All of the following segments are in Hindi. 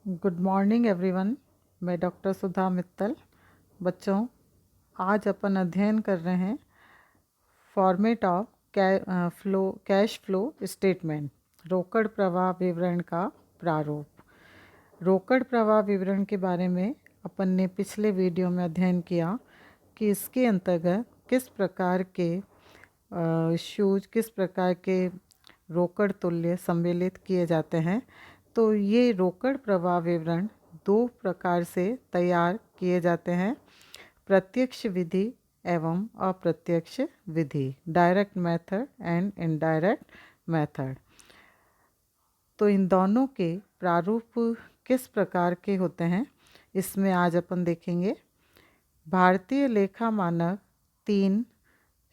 Good morning everyone. मैं डॉक्टर सुधा मित्तल। बच्चों, आज अपन अध्ययन कर रहे हैं format of cash flow statement, रोकड़ प्रवाह विवरण का प्रारूप। रोकड़ प्रवाह विवरण के बारे में अपन ने पिछले वीडियो में अध्ययन किया कि इसके अंतर्गत किस प्रकार के इश्यूज, किस प्रकार के रोकड़ तुल्य सम्मिलित किए जाते हैं। तो ये रोकड़ प्रवाह विवरण दो प्रकार से तैयार किए जाते हैं, प्रत्यक्ष विधि एवं अप्रत्यक्ष विधि, direct method and indirect method. तो इन दोनों के प्रारूप किस प्रकार के होते हैं, इसमें आज अपन देखेंगे। भारतीय लेखा मानक 3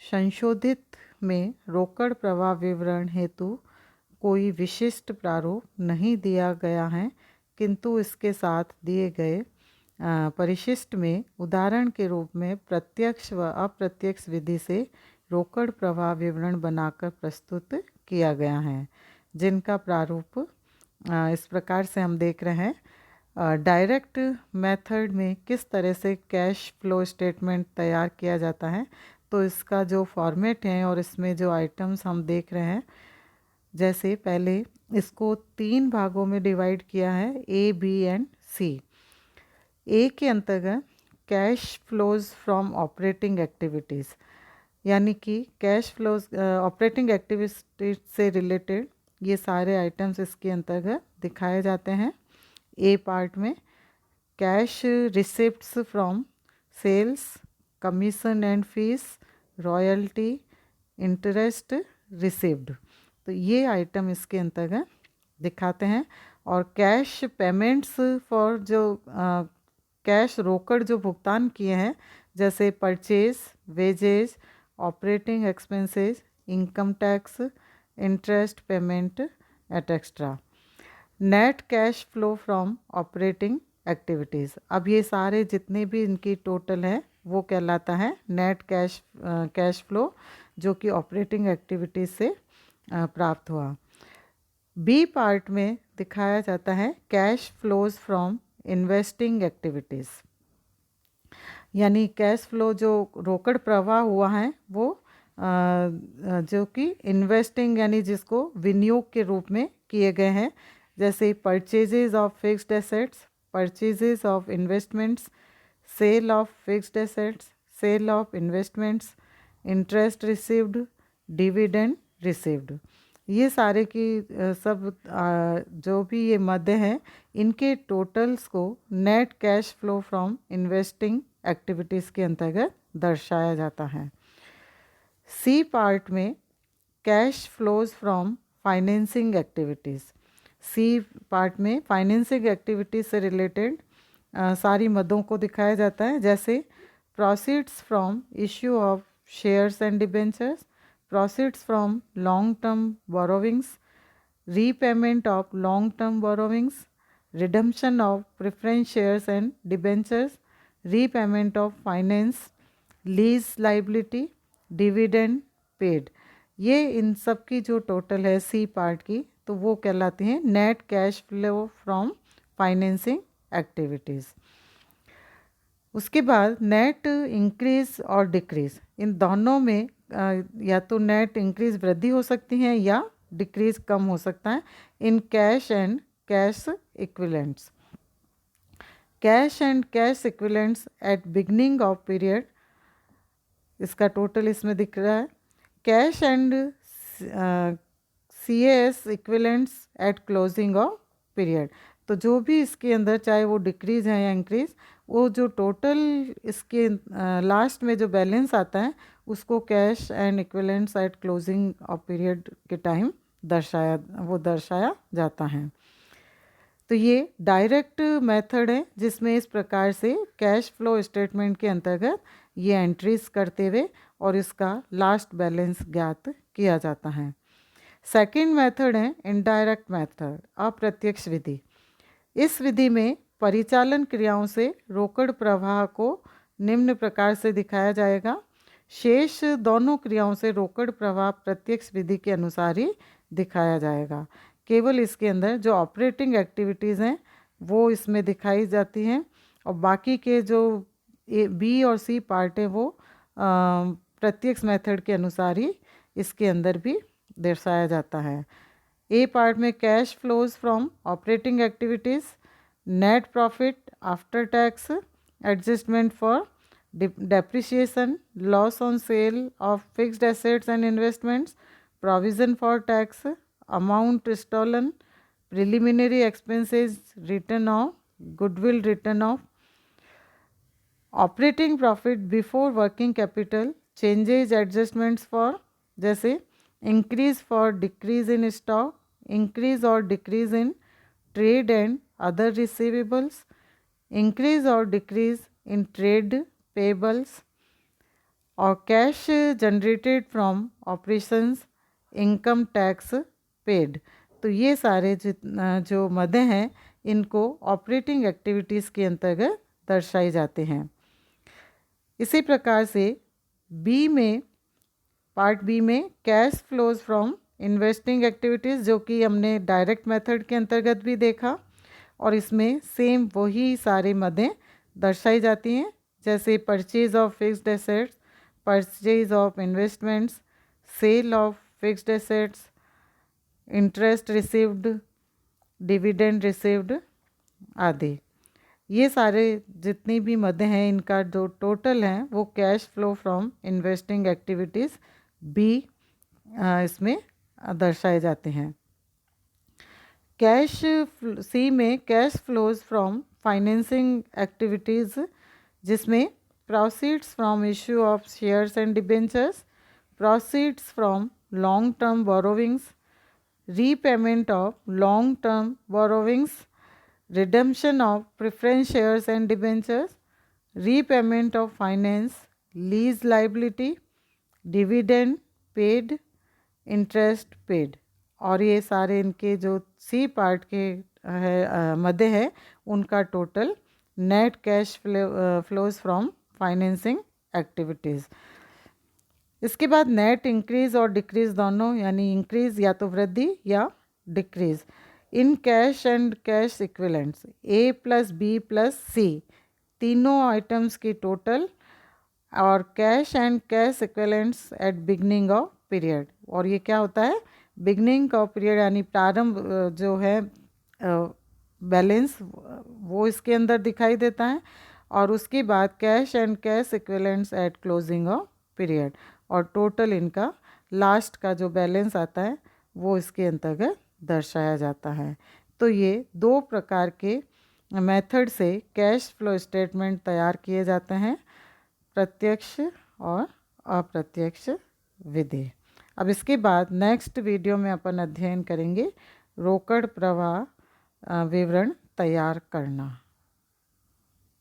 संशोधित में रोकड़ प्रवाह विवरण हेतु कोई विशिष्ट प्रारूप नहीं दिया गया है, किंतु इसके साथ दिए गए परिशिष्ट में उदाहरण के रूप में प्रत्यक्ष व अप्रत्यक्ष विधि से रोकड़ प्रवाह विवरण बनाकर प्रस्तुत किया गया है, जिनका प्रारूप इस प्रकार से हम देख रहे हैं। डायरेक्ट मेथड में किस तरह से कैश फ्लो स्टेटमेंट तैयार किया जाता है, तो इसका जो फॉर्मेट है और इसमें जो आइटम्स हम देख रहे हैं, जैसे पहले इसको 3 भागों में डिवाइड किया है, ए, बी एंड सी। ए के अंतर्गत cash flows from operating activities, यानी कि कैश फ्लोज ऑपरेटिंग एक्टिविटीज से रिलेटेड ये सारे आइटम्स इसके अंतर्गत दिखाए जाते हैं। ए पार्ट में cash receipts from sales, commission and fees, royalty, interest received, तो ये आइटम इसके अंतर्गत दिखाते हैं। और कैश पेमेंट्स फॉर जो कैश रोकड़ जो भुगतान किए हैं, जैसे purchase, wages, operating expenses, income tax, interest payment etcetera. Net cash flow from operating activities, अब ये सारे जितने भी इनकी टोटल है वो कहलाता है नेट कैश फ्लो, जो कि ऑपरेटिंग एक्टिविटीज़ से प्राप्त हुआ। बी पार्ट में दिखाया जाता है cash flows from investing activities, यानी कैश फ्लो जो रोकड़ प्रवाह हुआ है वो जो कि इन्वेस्टिंग यानी जिसको विनियोग के रूप में किए गए हैं, जैसे purchases of fixed assets, purchases of investments, sale of fixed assets, sale of investments, interest received, dividend received. ये सारे की सब जो भी ये मद हैं, इनके टोटल्स को net cash flow from investing activities के अंतर्गत दर्शाया जाता है। सी पार्ट में cash flows from financing activities, C part में फाइनेंसिंग एक्टिविटीज़ से रिलेटेड सारी मदों को दिखाया जाता है, जैसे proceeds from issue of shares and debentures, proceeds from long-term borrowings, repayment of long-term borrowings, redemption of preference shares and debentures, repayment of finance, lease liability, dividend paid। ये इन सब की जो टोटल है सी पार्ट की, तो वो कहलाती हैं net cash flow from financing activities. उसके बाद नेट इंक्रीज और डिक्रीज, इन दोनों में या तो नेट इंक्रीज वृद्धि हो सकती है या डिक्रीज कम हो सकता है in cash and cash equivalents. Cash and cash equivalents at beginning of period, इसका टोटल इसमें दिख रहा है। Cash and CAS equivalents at closing of period, तो जो भी इसके अंदर चाहे वो डिक्रीज है या इंक्रीज, वो जो टोटल इसके लास्ट में जो बैलेंस आता है उसको cash and equivalents at closing of period के टाइम दर्शाया जाता है। तो ये डायरेक्ट मेथड है जिसमें इस प्रकार से कैश फ्लो स्टेटमेंट के अंतर्गत ये एंट्रीज करते हुए और इसका लास्ट बैलेंस ज्ञात किया जाता है। सेकंड मेथड है इनडायरेक्ट मेथड, अप्रत्यक्ष विधि। इस विधि में परिचालन क्रियाओं से रोकड़ प्रवाह को निम्न प्रकार से दिखाया जाएगा। शेष दोनों क्रियाओं से रोकड़ प्रवाह प्रत्यक्ष विधि के अनुसार ही दिखाया जाएगा। केवल इसके अंदर जो ऑपरेटिंग एक्टिविटीज़ हैं वो इसमें दिखाई जाती हैं, और बाकी के जो बी और सी पार्ट है वो प्रत्यक्ष मेथड के अनुसार ही इसके अंदर भी दर्शाया जाता है। ए पार्ट में cash flows from operating activities, net profit after tax, adjustment for depreciation, loss on sale of fixed assets and investments, provision for tax, amount stolen, preliminary expenses, written off, goodwill written off, operating profit before working capital, changes adjustments for, जैसे increase for decrease in stock, increase और decrease in trade and other receivables, increase और डिक्रीज इन ट्रेड पेबल्स, और cash generated from operations, income tax paid. तो ये सारे जो मदें हैं इनको ऑपरेटिंग एक्टिविटीज़ के अंतर्गत दर्शाए जाते हैं। इसी प्रकार से बी में, पार्ट बी में cash flows from investing activities, जो कि हमने डायरेक्ट मेथड के अंतर्गत भी देखा, और इसमें सेम वही सारे मदें दर्शाई जाती हैं, जैसे purchase of fixed assets, purchase of investments, sale of fixed assets, interest received, dividend received आदि। ये सारे जितनी भी मदें हैं इनका जो टोटल है वो cash flow from investing activities B इसमें दर्शाए जाते हैं। कैश सी में cash flows from financing activities, जिसमें proceeds from issue of shares and debentures, proceeds from long term borrowings, repayment of long term borrowings, redemption of preference shares and debentures, repayment of finance, lease liability, dividend paid, interest paid। और ये सारे इनके जो सी पार्ट के है मदे है उनका total net cash flows from financing activities. इसके बाद नेट इंक्रीज़ और डिक्रीज़ दोनों, यानी इंक्रीज़ या तो वृद्धि या decrease in cash and cash equivalents, A plus B plus C, तीनों आइटम्स की टोटल, और cash and cash equivalents at beginning of period. और ये क्या होता है, बिगनिंग ऑफ पीरियड यानी प्रारंभ जो है बैलेंस वो इसके अंदर दिखाई देता है, और उसके बाद cash and cash equivalents at closing of period, और टोटल इनका लास्ट का जो बैलेंस आता है वो इसके अंतर्गत दर्शाया जाता है। तो ये दो प्रकार के मेथड से कैश फ्लो स्टेटमेंट तैयार किए जाते हैं, प्रत्यक्ष और अप्रत्यक्ष विधि। अब इसके बाद नेक्स्ट वीडियो में अपन अध्ययन करेंगे रोकड़ प्रवाह विवरण तैयार करना।